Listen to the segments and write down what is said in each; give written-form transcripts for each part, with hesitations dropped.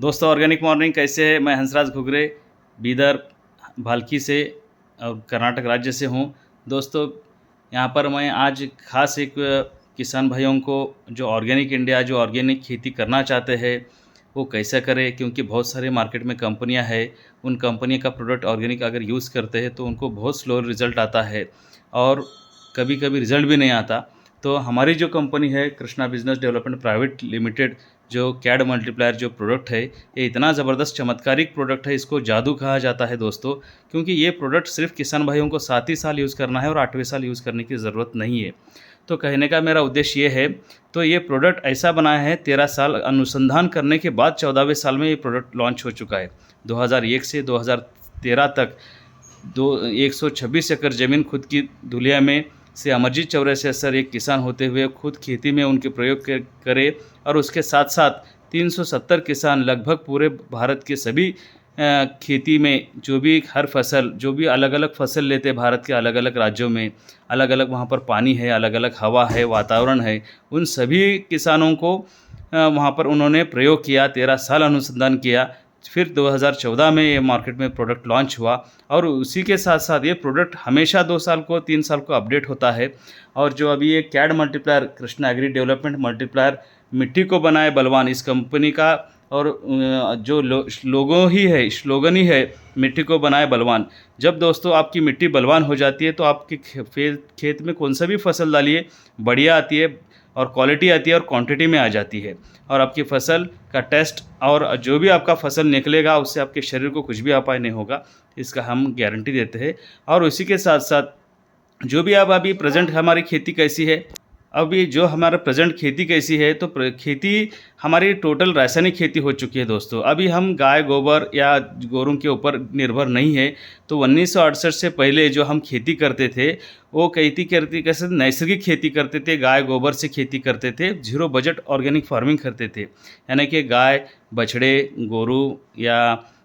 दोस्तों organic morning कैसे है। मैं हंसराज घुघरे बीदर भालकी से और कर्नाटक राज्य से हूँ। दोस्तों यहाँ पर मैं आज खास एक किसान भाइयों को जो ऑर्गेनिक खेती करना चाहते हैं वो कैसे करें, क्योंकि बहुत सारे मार्केट में कंपनियाँ हैं। उन कंपनी का प्रोडक्ट ऑर्गेनिक अगर यूज़ करते हैं तो उनको बहुत स्लो रिज़ल्ट आता है और कभी कभी रिज़ल्ट भी नहीं आता। तो हमारी जो कंपनी है Krishna business development private limited, जो कैड मल्टीप्लायर जो प्रोडक्ट है, ये इतना ज़बरदस्त चमत्कारिक प्रोडक्ट है, इसको जादू कहा जाता है दोस्तों। क्योंकि ये प्रोडक्ट सिर्फ किसान भाइयों को 7 ही साल यूज़ करना है और 8वें साल यूज़ करने की ज़रूरत नहीं है। तो कहने का मेरा उद्देश्य ये है, तो ये प्रोडक्ट ऐसा बनाया है 13 साल अनुसंधान करने के बाद 14वें साल में ये प्रोडक्ट लॉन्च हो चुका है। 2001 से 2013 तक 126 एकड़ ज़मीन खुद की धुलिया में से अमरजीत चौरसिया सर एक किसान होते हुए खुद खेती में उनके प्रयोग करे और उसके साथ साथ 370 किसान लगभग पूरे भारत के सभी खेती में जो भी हर फसल जो भी अलग अलग फसल लेते हैं भारत के अलग अलग राज्यों में, अलग अलग वहाँ पर पानी है, अलग अलग हवा है, वातावरण है, उन सभी किसानों को वहाँ पर उन्होंने प्रयोग किया, 13 साल अनुसंधान किया। फिर 2014 में ये मार्केट में प्रोडक्ट लॉन्च हुआ और उसी के साथ साथ ये प्रोडक्ट हमेशा 2 साल को 3 साल को अपडेट होता है। और जो अभी ये कैड multiplier Krishna agri development multiplier मिट्टी को बनाए बलवान, इस कंपनी का और जो स्लोगन ही है मिट्टी को बनाए बलवान। जब दोस्तों आपकी मिट्टी बलवान हो जाती है तो आपके खेत में कौन सा भी फसल डालिए बढ़िया आती है और क्वालिटी आती है और क्वांटिटी में आ जाती है और आपकी फसल का टेस्ट और जो भी आपका फसल निकलेगा उससे आपके शरीर को कुछ भी अपाय नहीं होगा, इसका हम गारंटी देते हैं। और उसी के साथ साथ जो भी आप अभी प्रेजेंट हमारी खेती कैसी है, अभी जो हमारा प्रेजेंट खेती कैसी है, तो खेती हमारी टोटल रासायनिक खेती हो चुकी है दोस्तों। अभी हम गाय गोबर या गोरों के ऊपर निर्भर नहीं है। तो 1968 से पहले जो हम खेती करते थे वो कैसे नैसर्गिक खेती करते थे, गाय गोबर से खेती करते थे, जीरो बजट ऑर्गेनिक फार्मिंग करते थे। यानी कि गाय बछड़े गोरू या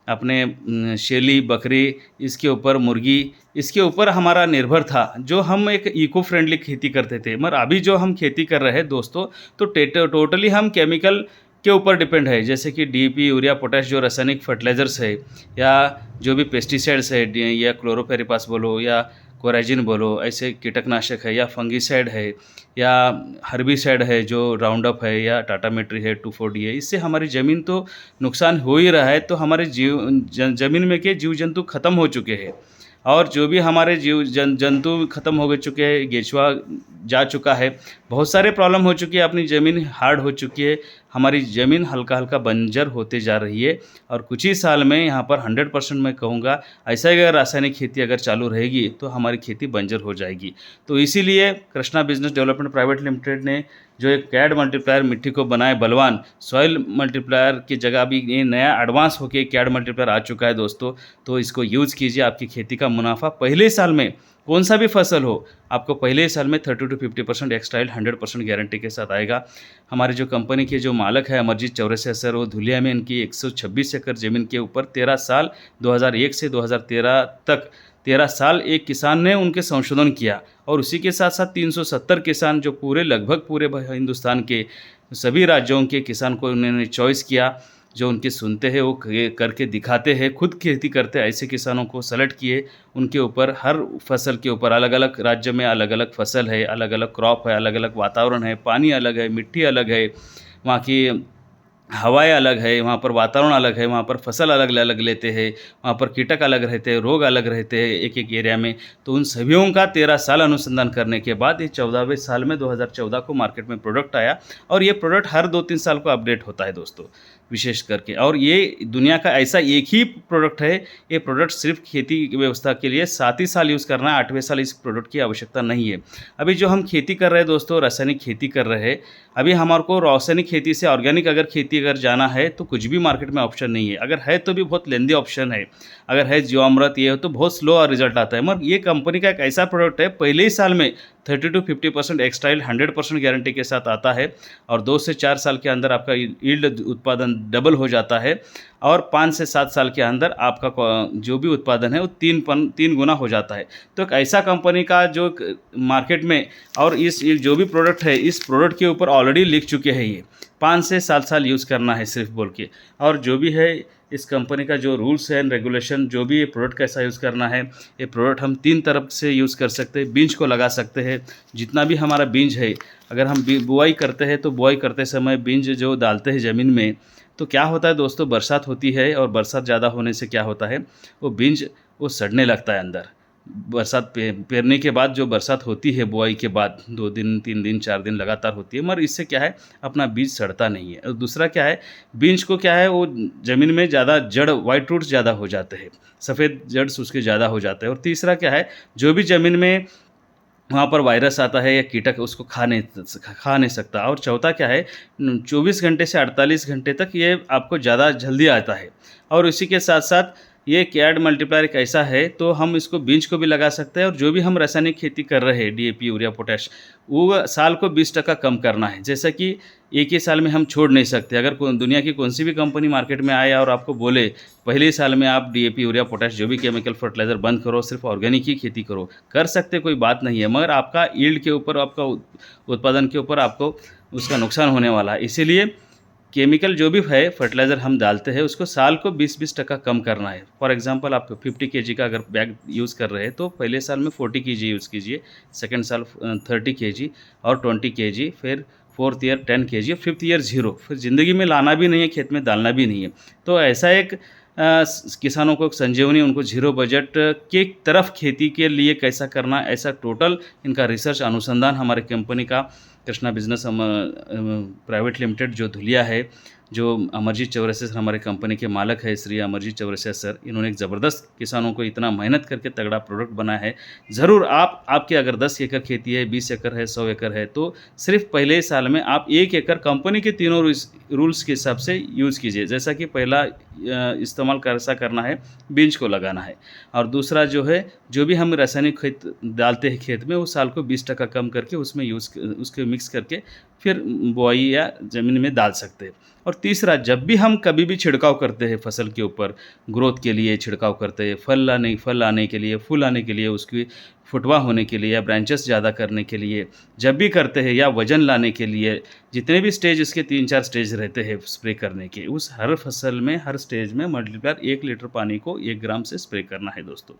अपने शेली बकरी, इसके ऊपर मुर्गी, इसके ऊपर हमारा निर्भर था, जो हम एक इको फ्रेंडली खेती करते थे। मगर अभी जो हम खेती कर रहे हैं दोस्तों, तो टोटली हम केमिकल के ऊपर डिपेंड है, जैसे कि डीपी यूरिया पोटैश जो रासायनिक फर्टिलाइजर्स है, या जो भी पेस्टिसाइड्स है, या क्लोरोपेरिपास बोलो या कोराजिन बोलो, ऐसे कीटकनाशक है या फंगीसाइड है या हर्बिसाइड है जो राउंडअप है या टाटा मेट्री है 2,4-D है, इससे हमारी ज़मीन तो नुकसान हो ही रहा है। तो हमारे ज़मीन में के जीव जंतु ख़त्म हो चुके हैं और जो भी हमारे जंतु ख़त्म हो गए चुके हैं, केंचुआ जा चुका है, बहुत सारे प्रॉब्लम हो चुकी है, अपनी ज़मीन हार्ड हो चुकी है, हमारी ज़मीन हल्का हल्का बंजर होते जा रही है। और कुछ ही साल में यहाँ पर 100% मैं कहूँगा, ऐसा ही अगर रासायनिक खेती अगर चालू रहेगी तो हमारी खेती बंजर हो जाएगी। तो इसीलिए Krishna business development private limited ने जो एक कैड मल्टीप्लायर मिट्टी को बनाए बलवान, सॉइल मल्टीप्लायर की जगह भी ये नया एडवांस होके कैड मल्टीप्लायर आ चुका है दोस्तों। तो इसको यूज़ कीजिए, आपकी खेती का मुनाफा पहले साल में कौन सा भी फसल हो, आपको पहले ही साल में 30 to 50% एक्स्ट्रा 100% गारंटी के साथ आएगा। हमारी जो कंपनी के जो मालक है अमरजीत चौरसिया सर, वो धुलिया में इनकी 126 एकड़ ज़मीन के ऊपर 13 साल 2001 से 2013 तक 13 साल एक किसान ने उनके संशोधन किया और उसी के साथ साथ 370 किसान जो लगभग पूरे हिंदुस्तान के सभी राज्यों के किसान को उन्होंने चॉइस किया, जो उनके सुनते हैं वो करके दिखाते हैं, खुद खेती करते हैं, ऐसे किसानों को सेलेक्ट किए। उनके ऊपर हर फसल के ऊपर अलग अलग राज्य में अलग अलग फसल है, अलग अलग क्रॉप है, अलग अलग वातावरण है, पानी अलग है, मिट्टी अलग है, वहाँ की हवाएं अलग है, वहाँ पर वातावरण अलग है, वहाँ पर फसल अलग अलग लेते हैं, वहाँ पर कीटक अलग रहते हैं, रोग अलग रहते हैं एक एक एरिया में। तो उन सभीयों का 13 साल अनुसंधान करने के बाद ये 14वें साल में 2014 को मार्केट में प्रोडक्ट आया और ये प्रोडक्ट हर 2-3 साल को अपडेट होता है दोस्तों, विशेष करके। और ये दुनिया का ऐसा एक ही प्रोडक्ट है, ये प्रोडक्ट सिर्फ खेती की व्यवस्था के लिए 7 ही साल यूज़ करना है, 8वें साल इस प्रोडक्ट की आवश्यकता नहीं है। अभी जो हम खेती कर रहे हैं दोस्तों, रासायनिक खेती कर रहे हैं, अभी हमारे को रासायनिक खेती से ऑर्गेनिक अगर खेती अगर जाना है तो कुछ भी मार्केट में ऑप्शन नहीं है, अगर है तो भी बहुत लेंदी ऑप्शन है, अगर है जीवामृत ये हो तो बहुत स्लो रिजल्ट आता है। मगर ये कंपनी का एक ऐसा प्रोडक्ट है, पहले ही साल में 30 to 50% एक्स्ट्रा 100% गारंटी के साथ आता है और 2 से 4 साल के अंदर आपका यील्ड उत्पादन डबल हो जाता है। और 5 से 7 साल के अंदर आपका जो भी उत्पादन है वो 3 गुना हो जाता है। तो एक ऐसा कंपनी का जो मार्केट में, और इस ये जो भी प्रोडक्ट है इस प्रोडक्ट के ऊपर ऑलरेडी लिख चुके हैं, ये 5 से 7 साल यूज़ करना है सिर्फ बोल के। और जो भी है इस कंपनी का जो रूल्स एंड रेगुलेशन, जो भी ये प्रोडक्ट कैसा यूज़ करना है, ये प्रोडक्ट हम 3 तरफ से यूज़ कर सकते हैं। बीज को लगा सकते हैं, जितना भी हमारा बीज है, अगर हम बुआई करते हैं तो बुआई करते समय बीज जो डालते हैं ज़मीन में, तो क्या होता है दोस्तों, बरसात होती है और बरसात ज़्यादा होने से क्या होता है, वो बीज वो सड़ने लगता है अंदर। बरसात पेरने के बाद जो बरसात होती है बुआई के बाद 2 दिन 3 दिन 4 दिन लगातार होती है, मगर इससे क्या है अपना बीज सड़ता नहीं है। और दूसरा क्या है, बीज को क्या है वो ज़मीन में ज़्यादा जड़, वाइट रूट्स ज़्यादा हो जाते हैं, सफ़ेद जड़ उसके ज़्यादा हो जाते हैं। और तीसरा क्या है, जो भी ज़मीन में वहाँ पर वायरस आता है या कीटक उसको खा नहीं सकता। और चौथा क्या है, 24 घंटे से 48 घंटे तक ये आपको ज़्यादा जल्दी आता है। और इसी के साथ साथ ये कैड मल्टीप्लायर एक ऐसा है, तो हम इसको बीज को भी लगा सकते हैं। और जो भी हम रासायनिक खेती कर रहे हैं, डीएपी, यूरिया, पोटैश, वो साल को 20% कम करना है। जैसा कि एक ही साल में हम छोड़ नहीं सकते। अगर दुनिया की कौन सी भी कंपनी मार्केट में आए और आपको बोले पहले ही साल में आप डीएपी, यूरिया, पोटैश जो भी केमिकल फर्टिलाइज़र बंद करो, सिर्फ ऑर्गेनिक ही खेती करो, कर सकते, कोई बात नहीं है, मगर आपका यील्ड के ऊपर, आपका उत्पादन के ऊपर आपको उसका नुकसान होने वाला है। इसीलिए केमिकल जो भी है फर्टिलाइज़र हम डालते हैं उसको साल को 20% कम करना है। फॉर एग्जांपल आप 50 केजी का अगर बैग यूज़ कर रहे हैं तो पहले साल में 40 केजी यूज़ कीजिए, सेकंड साल 30 केजी और 20 केजी, फिर 4th ईयर 10 केजी और 5th ईयर 0। फिर ज़िंदगी में लाना भी नहीं है, खेत में डालना भी नहीं है। तो ऐसा एक किसानों को संजीवनी, उनको ज़ीरो बजट की तरफ खेती के लिए कैसा करना, ऐसा टोटल इनका रिसर्च अनुसंधान हमारे कंपनी का कृष्णा बिजनेस प्राइवेट लिमिटेड जो धुलिया है, जो अमरजीत चौरसिया सर हमारे कंपनी के मालिक है, श्री अमरजीत चौरसिया सर, इन्होंने एक ज़बरदस्त किसानों को इतना मेहनत करके तगड़ा प्रोडक्ट बनाया है। ज़रूर आपके अगर 10 एकड़ खेती है, 20 एकड़ है, 100 एकड़ है, तो सिर्फ पहले साल में आप 1 एकड़ कंपनी के तीनों रूल्स के हिसाब से यूज़ कीजिए। जैसा कि पहला इस्तेमाल कैसा करना है, बीज को लगाना है। और दूसरा जो है, जो भी हम रासायनिक खेत डालते हैं खेत में, वो साल को 20% कम करके उसमें उसके मिक्स करके फिर बुआई या ज़मीन में डाल सकते हैं। और तीसरा, जब भी हम कभी भी छिड़काव करते हैं फसल के ऊपर, ग्रोथ के लिए छिड़काव करते हैं, फल आने के लिए, फूल आने के लिए, उसकी फुटवा होने के लिए या ब्रांचेस ज़्यादा करने के लिए जब भी करते हैं, या वज़न लाने के लिए, जितने भी स्टेज इसके 3-4 स्टेज रहते हैं स्प्रे करने के, उस हर फसल में, हर स्टेज में मल्टीप्लायर 1 लीटर पानी को 1 ग्राम से स्प्रे करना है दोस्तों।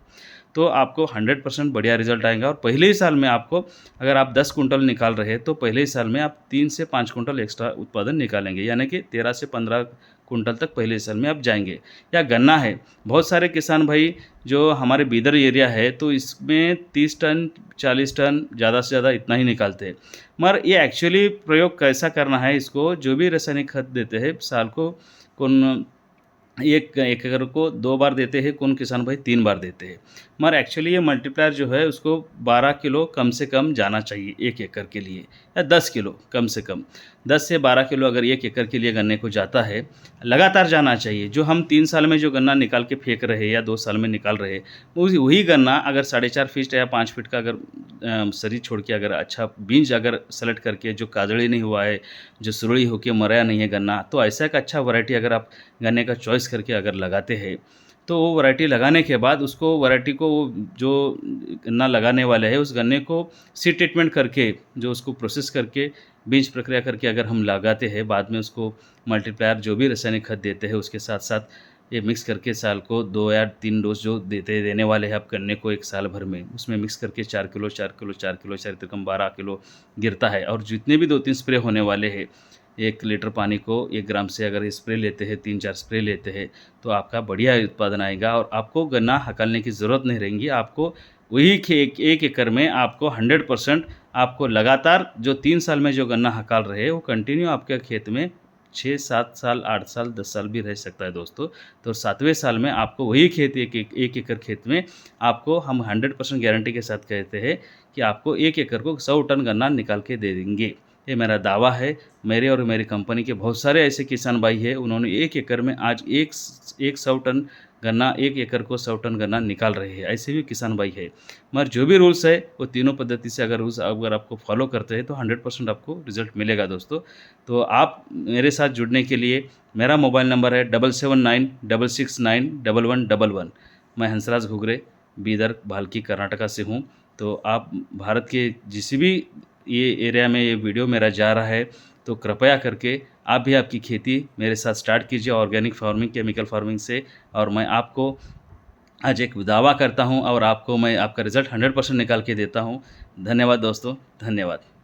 तो आपको 100% बढ़िया रिजल्ट आएगा। और पहले ही साल में आपको, अगर आप 10 कुंटल निकाल रहे हैं तो पहले ही साल में आप 3 से 5 कुंटल एक्स्ट्रा उत्पादन निकालेंगे, यानी कि 13 से 15 कुंटल तक पहले साल में आप जाएंगे। या गन्ना है, बहुत सारे किसान भाई जो हमारे बीदर एरिया है, तो इसमें 30 टन 40 टन ज़्यादा से ज़्यादा इतना ही निकालते हैं। मगर ये एक्चुअली प्रयोग कैसा करना है, इसको जो भी रासायनिक खाद देते हैं साल को, कौन एक एकड़ को 2 बार देते हैं, कौन किसान भाई 3 बार देते हैं। मगर एक्चुअली ये मल्टीप्लायर जो है उसको 12 किलो कम से कम जाना चाहिए 1 एकड़ के लिए, या 10 किलो कम से कम। 10 से 12 किलो अगर 1 एकड़ के लिए गन्ने को जाता है, लगातार जाना चाहिए। जो हम 3 साल में जो गन्ना निकाल के फेंक रहे हैं या 2 साल में निकाल रहे हैं, वही गन्ना अगर 4.5 फीट या 5 फीट का अगर शरीर छोड़ के, अगर अच्छा बीज अगर सेलेक्ट करके, जो काजड़ी नहीं हुआ है, जो सुरड़ी होके मराया नहीं है गन्ना, तो ऐसा एक अच्छा वैरायटी अगर आप गन्ने का चॉइस करके अगर लगाते हैं, तो वो वैरायटी लगाने के बाद उसको वैरायटी को, जो गन्ना लगाने वाले हैं उस गन्ने को सीड ट्रीटमेंट करके, जो उसको प्रोसेस करके, बीज प्रक्रिया करके अगर हम लगाते हैं, बाद में उसको मल्टीप्लायर जो भी रासायनिक खाद देते हैं उसके साथ साथ ये मिक्स करके साल को 2 या 3 डोज जो देने वाले हैं आप गन्ने को एक साल भर में, उसमें मिक्स करके 4 किलो 4 किलो 4 किलो 4 त्रिकम 12 किलो गिरता है। और जितने भी 2-3 स्प्रे होने वाले हैं, 1 लीटर पानी को 1 ग्राम से अगर स्प्रे लेते हैं, 3-4 स्प्रे लेते हैं, तो आपका बढ़िया उत्पादन आएगा और आपको गन्ना हकालने की ज़रूरत नहीं रहेगी। आपको वही 1 एकड़ में आपको 100% आपको लगातार जो 3 साल में जो गन्ना हकाल रहे हैं वो कंटिन्यू आपके खेत में 6-7 साल, 8 साल, 10 साल भी रह सकता है दोस्तों। तो 7वें साल में आपको वही खेत, 1 एकड़ खेत में आपको हम 100% गारंटी के साथ कहते हैं कि आपको 1 एकड़ को 100 टन गन्ना निकाल के दे देंगे। ये मेरा दावा है। मेरे और मेरी कंपनी के बहुत सारे ऐसे किसान भाई हैं, उन्होंने 1 एकड़ में आज 100 टन गन्ना 1 एकड़ को 100 टन गन्ना निकाल रहे हैं। ऐसे भी किसान भाई है। मगर जो भी रूल्स है वो तीनों पद्धति से अगर आपको फॉलो करते हैं तो 100% आपको रिज़ल्ट मिलेगा दोस्तों। तो आप मेरे साथ जुड़ने के लिए मेरा मोबाइल नंबर है 7796691111। मैं हंसराज घुघरे, बीदर, भालकी, कर्नाटका से हूँ। तो आप भारत के जिस भी ये एरिया में ये वीडियो मेरा जा रहा है, तो कृपया करके आप भी आपकी खेती मेरे साथ स्टार्ट कीजिए ऑर्गेनिक फार्मिंग, केमिकल फार्मिंग से। और मैं आपको आज एक दावा करता हूँ और आपको मैं आपका रिज़ल्ट 100% निकाल के देता हूँ। धन्यवाद दोस्तों, धन्यवाद।